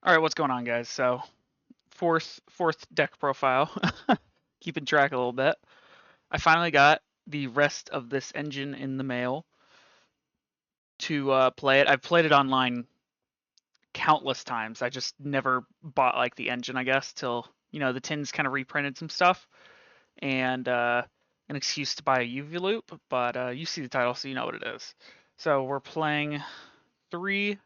All right, what's going on, guys? So fourth deck profile, keeping track a little bit. I finally got the rest of this engine in the mail to play it. I've played it online countless times. I just never bought like the engine, I guess, till the tins kind of reprinted some stuff and an excuse to buy a UV loop. But you see the title, so you know what it is. So we're playing 3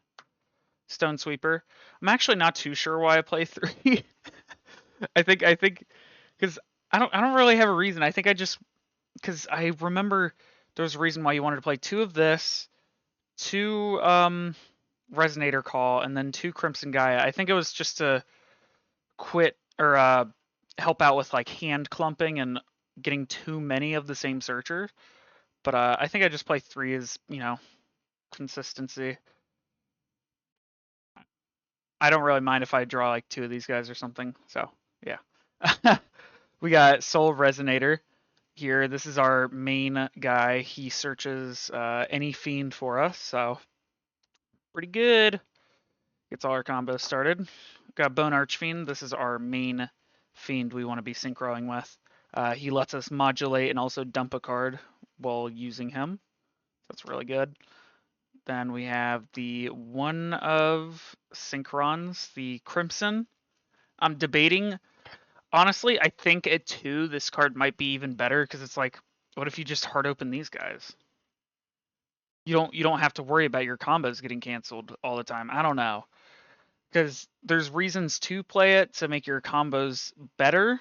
Stone Sweeper. I'm actually not too sure why I play 3. I think because I don't really have a reason. I think I just because I remember there was a reason why you wanted to play 2 of this, 2 Resonator Call, and then 2 Crimson Gaia. I think it was just to quit or help out with like hand clumping and getting too many of the same searcher. But I think I just play 3 as consistency. I don't really mind if I draw like 2 of these guys or something. So yeah. We got Soul Resonator here. This is our main guy. He searches any fiend for us, so pretty good. Gets all our combos started. Got Bone Archfiend. This is our main fiend we want to be synchroing with. He lets us modulate and also dump a card while using him. That's really good. Then we have the one of Synchrons, the Crimson. I'm debating. Honestly, I think at 2, this card might be even better because it's like, what if you just hard open these guys? You don't have to worry about your combos getting canceled all the time. I don't know. Because there's reasons to play it to make your combos better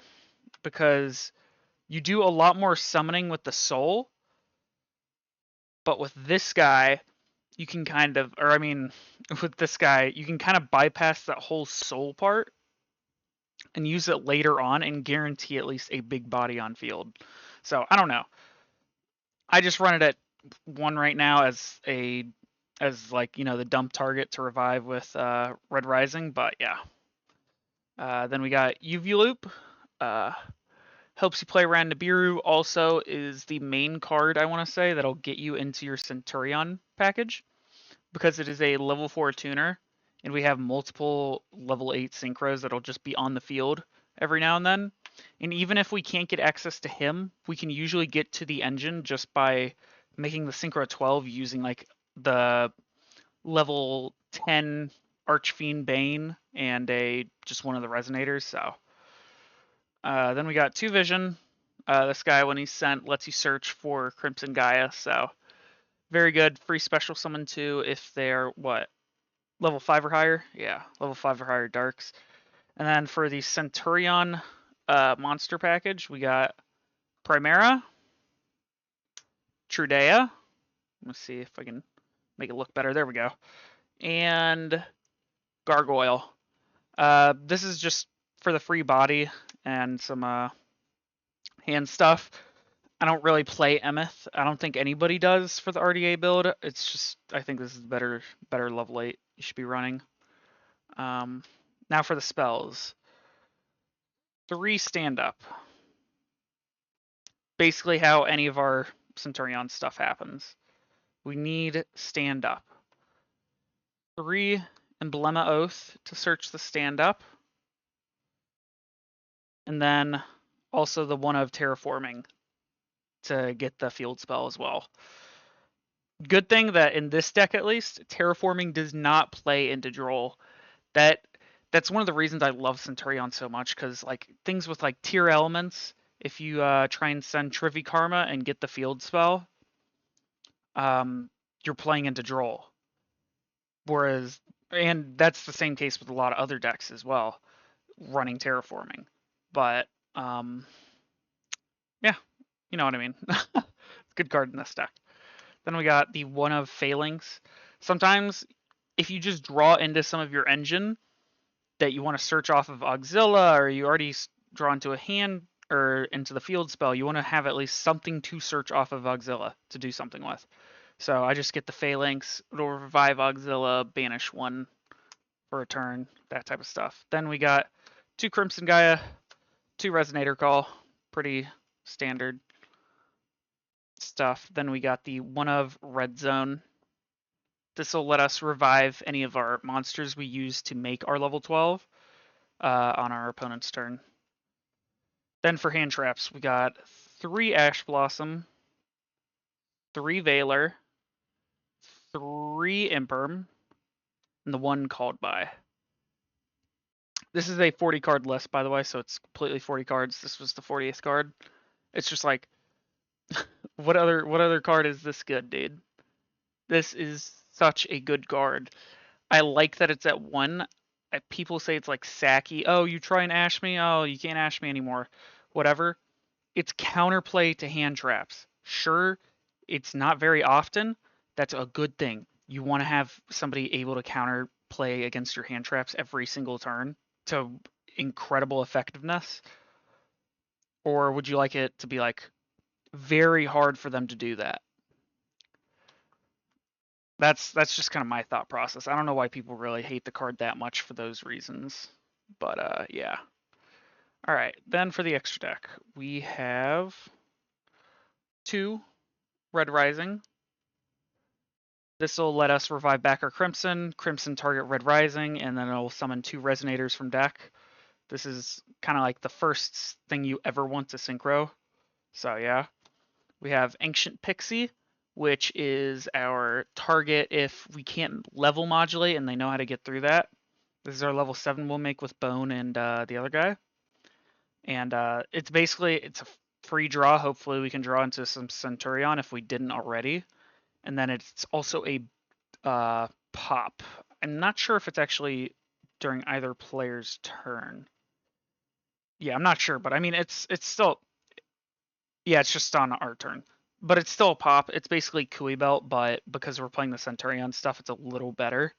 because you do a lot more summoning with the soul, but with this guy, you can kind of, or I mean, with this guy, you can kind of bypass that whole soul part and use it later on and guarantee at least a big body on field. So I don't know. I just run it at 1 right now as like the dump target to revive with Red Rising, but yeah. Then we got UV Loop. Uh, helps you play around Nibiru. Also is the main card I want to say that'll get you into your Centur-Ion package because it is a level 4 tuner, and we have multiple level 8 synchros that'll just be on the field every now and then. And even if we can't get access to him, we can usually get to the engine just by making the synchro 12 using like the level 10 Archfiend Bane and a just one of the resonators. So then we got 2 Vision. This guy, when he's sent, lets you search for Crimson Gaia. So very good. Free special summon 2 if they're what, level 5 or higher? Yeah, level 5 or higher darks. And then for the Centur-Ion monster package, we got Primera, Trudea. Let's see if I can make it look better. There we go. And Gargoyle. This is just for the free body and some hand stuff. I don't really play Emeth. I don't think anybody does for the RDA build. It's just I think this is better level 8 you should be running. Now for the spells. 3 stand up. Basically how any of our Centur-Ion stuff happens. We need stand up. 3 Emblema Oath to search the stand up. And then also the one of Terraforming to get the field spell as well. Good thing that in this deck at least, Terraforming does not play into Droll. That's one of the reasons I love Centur-Ion so much, because like things with like tier elements, if you try and send Trivi Karma and get the field spell, you're playing into Droll. Whereas, and that's the same case with a lot of other decks as well, running Terraforming. But yeah, you know what I mean. Good card in this deck. Then we got the one of Failings. Sometimes if you just draw into some of your engine that you want to search off of Auxilia, or you already draw into a hand or into the field spell, you want to have at least something to search off of Auxilia to do something with. So I just get the Phalanx, it'll revive Auxilia, banish 1 for a turn, that type of stuff. Then we got 2 Crimson Gaia, 2 Resonator Call, pretty standard stuff. Then we got the one of Red Zone. This will let us revive any of our monsters we use to make our level 12 on our opponent's turn. Then for hand traps, we got 3 Ash Blossom, 3 Veiler, 3 Imperm, and the 1 Called By. This is a 40 card list, by the way, so it's completely 40 cards. This was the 40th card. It's just like, what other card is this good, dude? This is such a good card. I like that it's at 1. People say it's like sacky. Oh, you try and ash me? Oh, you can't ash me anymore. Whatever. It's counterplay to hand traps. Sure, it's not very often. That's a good thing. You want to have somebody able to counterplay against your hand traps every single turn to incredible effectiveness. Or would you like it to be like very hard for them to do that? That's just kind of my thought process. I don't know why people really hate the card that much for those reasons. But yeah. All right, then for the extra deck, we have 2 Red Rising. This will let us revive back our Crimson target Red Rising, and then it'll summon 2 Resonators from deck. This is kind of like the first thing you ever want to synchro. So yeah. We have Ancient Pixie, which is our target if we can't level modulate and they know how to get through that. This is our level 7 we'll make with Bone and the other guy. And it's a free draw. Hopefully we can draw into some Centur-Ion if we didn't already. And then it's also a pop. I'm not sure if it's actually during either player's turn. Yeah, I'm not sure, but I mean it's still, yeah, it's just on our turn. But it's still a pop. It's basically Kui Belt, but because we're playing the Centur-Ion stuff, it's a little better.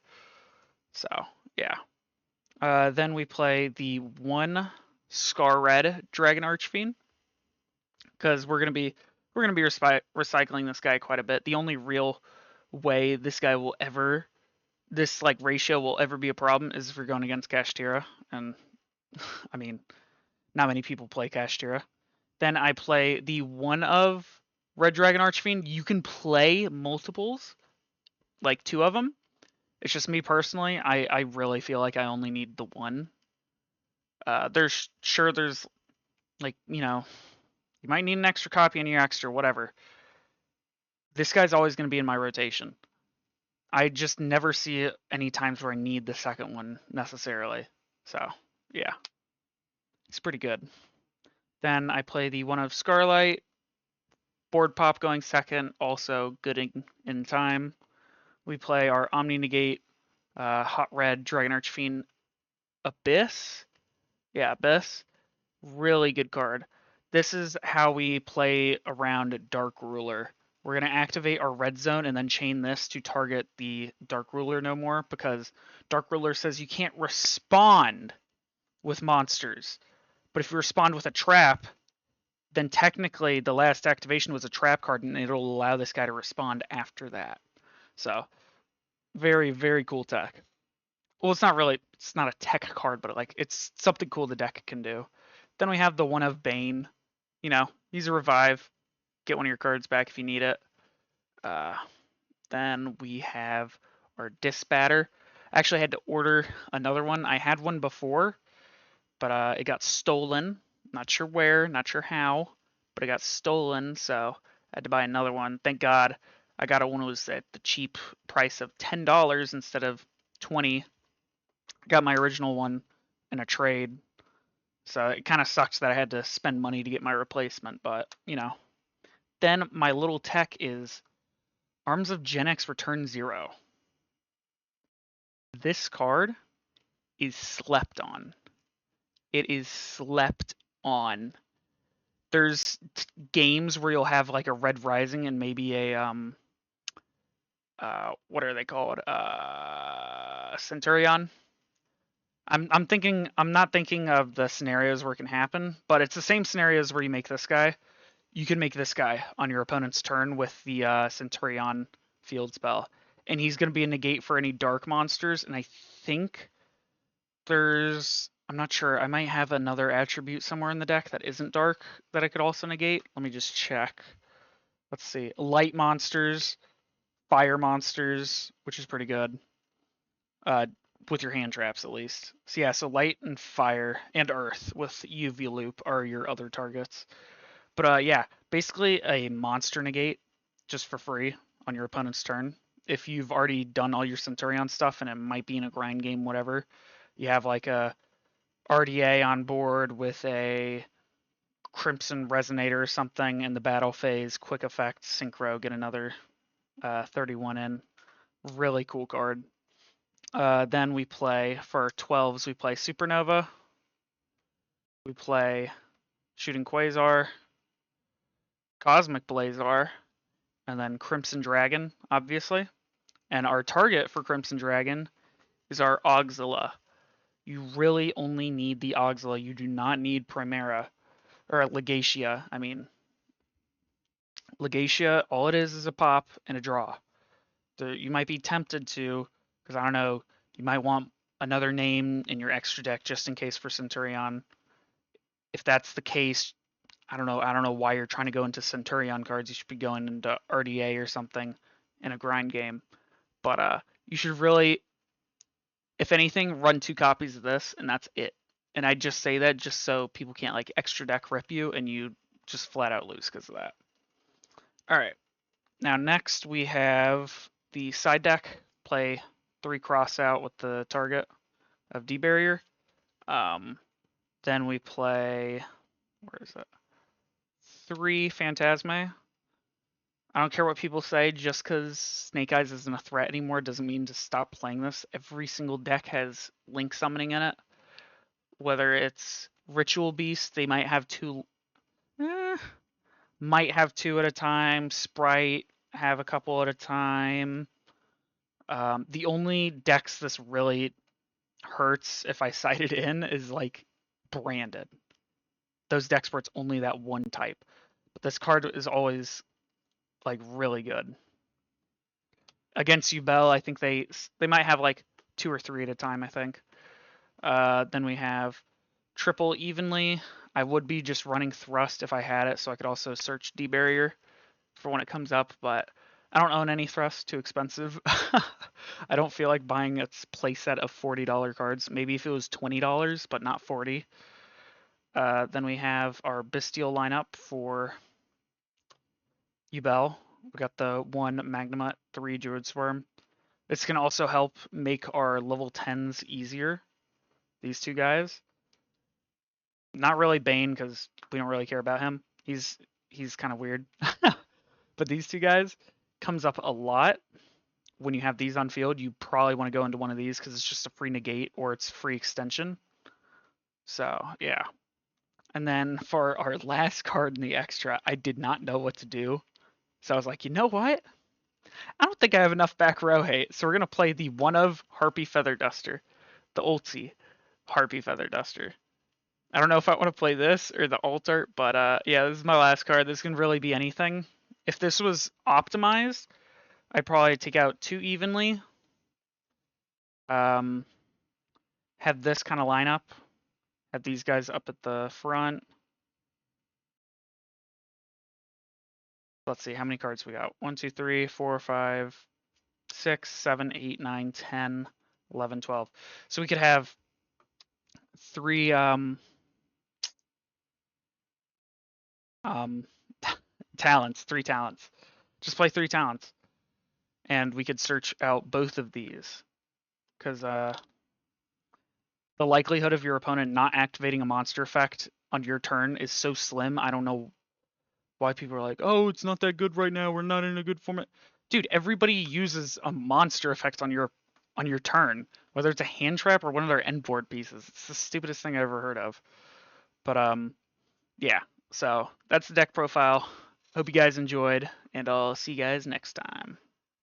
So yeah. Then we play the 1 Scar Red Dragon Archfiend, because we're gonna be recycling this guy quite a bit. The only real way this guy will ever, this like ratio will ever be a problem is if we're going against Kashtira, and I mean, not many people play Kashtira. Then I play the 1 of Red Dragon Archfiend. You can play multiples, like 2 of them. It's just me personally. I really feel like I only need the 1. There's like, you might need an extra copy in your extra, whatever. This guy's always going to be in my rotation. I just never see any times where I need the second one necessarily. So, yeah. It's pretty good. Then I play the 1 of Scarlight. Board pop going second, also good in time. We play our Omni Negate, Hot Red Dragon Archfiend Abyss. Yeah, Abyss. Really good card. This is how we play around Dark Ruler. We're going to activate our red zone and then chain this to target the Dark Ruler no more, because Dark Ruler says you can't respond with monsters. But if you respond with a trap, then technically the last activation was a trap card, and it'll allow this guy to respond after that. So, very, very cool tech. Well, it's not a tech card, but it's something cool the deck can do. Then we have the 1 of Bane. Use a revive. Get 1 of your cards back if you need it. Then we have our Disbatter. I actually had to order another one. I had one before, but it got stolen. Not sure where, not sure how, but it got stolen, so I had to buy another one. Thank God I got one that was at the cheap price of $10 instead of $20. Got my original one in a trade, so it kind of sucks that I had to spend money to get my replacement, but, Then my little tech is Arms of Gen X Return 0. This card is slept on. It is slept on. There's games where you'll have like a Red Rising and maybe a what are they called? Centur-Ion. I'm not thinking of the scenarios where it can happen, but it's the same scenarios where you make this guy. You can make this guy on your opponent's turn with the Centur-Ion field spell, and he's going to be a negate for any dark monsters. And I think I'm not sure. I might have another attribute somewhere in the deck that isn't dark that I could also negate. Let me just check. Let's see. Light monsters, fire monsters, which is pretty good. With your hand traps at least. So yeah, so light and fire and earth with UV loop are your other targets. But yeah, basically a monster negate just for free on your opponent's turn. If you've already done all your Centur-Ion stuff and it might be in a grind game, whatever, you have like a RDA on board with a Crimson Resonator or something in the battle phase, quick effect, synchro, get another 31 in. Really cool card. Then we play, for 12s, we play Supernova. We play Shooting Quasar, Cosmic Blazar, and then Crimson Dragon, obviously. And our target for Crimson Dragon is our Auxila. You really only need the Auxila. You do not need Primera, or Legacia, I mean. Legacia, all it is a pop and a draw. You might be tempted to, because I don't know, you might want another name in your extra deck just in case for Centur-Ion. If that's the case, I don't know why you're trying to go into Centur-Ion cards. You should be going into RDA or something in a grind game. But you should really, if anything, run 2 copies of this, and that's it. And I just say that just so people can't like extra deck rip you and you just flat out lose because of that. All right. Now next we have the side deck. Play 3 cross out with the target of D-Barrier. Then we play, where is it? 3 Phantasme. I don't care what people say, just because Snake Eyes isn't a threat anymore doesn't mean to stop playing this. Every single deck has Link Summoning in it. Whether it's Ritual Beast, they might have 2, might have 2 at a time. Sprite have a couple at a time. The only decks this really hurts if I cite it in is like Branded. Those decks where it's only that one type. But this card is always like really good. Against Yubel, I think they might have like 2 or 3 at a time, I think. Then we have Triple Evenly. I would be just running Thrust if I had it, so I could also search D-Barrier for when it comes up, but I don't own any Thrust, too expensive. I don't feel like buying its playset of $40 cards. Maybe if it was $20, but not 40. Then we have our Bestial lineup for Yubel. We got the 1 Magnemite, 3 Druid Swarm. This can also help make our level 10s easier. These 2 guys. Not really Bane, because we don't really care about him. He's kind of weird. But these 2 guys comes up a lot. When you have these on field, you probably want to go into one of these because it's just a free negate or it's free extension. So, yeah. And then for our last card in the extra, I did not know what to do. So I was like, you know what? I don't think I have enough back row hate. So we're going to play the one of Harpy Feather Duster. The ulti Harpy Feather Duster. I don't know if I want to play this or the alt-art, but yeah, this is my last card. This can really be anything. If this was optimized, I'd probably take out 2 evenly. Have this kind of lineup. Have these guys up at the front. Let's see how many cards we got. 1, 2, 3, 4, 5, 6, 7, 8, 9, 10, 11, 12. So we could have 3 talents, 3 talents. Just play 3 talents. And we could search out both of these. Because the likelihood of your opponent not activating a monster effect on your turn is so slim, I don't know why people are like, oh, it's not that good right now, we're not in a good format. Dude, everybody uses a monster effect on your turn, whether it's a hand trap or one of their end board pieces. It's the stupidest thing I ever heard of. But yeah, so that's the deck profile. Hope you guys enjoyed, and I'll see you guys next time.